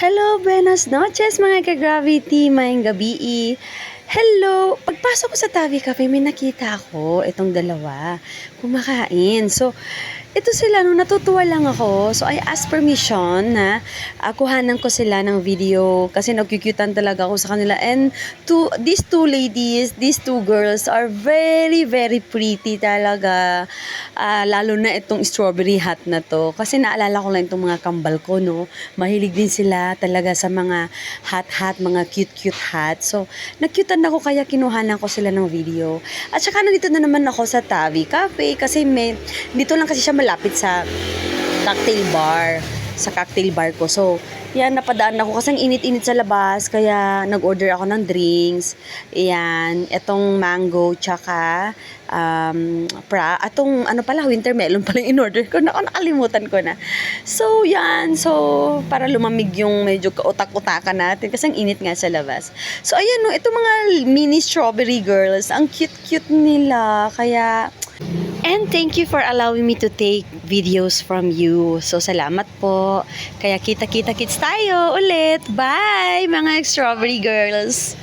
Hello, buenas noches mga ka-Gravity, mayang gabi. Hello! Pagpasok ko sa Tavi Cafe, may nakita ako, itong dalawa, kumakain. So, ito sila, no, natutuwa lang ako. So, I asked permission na kuhanan ko sila ng video kasi nagkikyutan talaga ako sa kanila. And these two ladies, these two girls are very, very pretty talaga. Lalo na itong strawberry hat na to. Kasi naalala ko lang itong mga kambal ko, no. Mahilig din sila talaga sa mga hat, mga cute hat. So, nagkyutan ako kaya kinuhanan ko sila ng video. At saka nandito na naman ako sa Tavi Cafe kasi dito lang kasi siya malapit sa cocktail bar ko. So, yan, napadaan ako kasi ang init-init sa labas, kaya nag-order ako ng drinks. Yan, etong mango, tsaka winter melon pala yung in-order ko. Nakalimutan ko na. So, yan. So, para lumamig yung medyo kautak-utakan natin kasi ang init nga sa labas. So, ayan, no, itong mga mini strawberry girls, ang cute-cute nila. Kaya, and thank you for allowing me to take videos from you. So, salamat po. Kaya kita-kita kits tayo ulit. Bye, mga strawberry girls!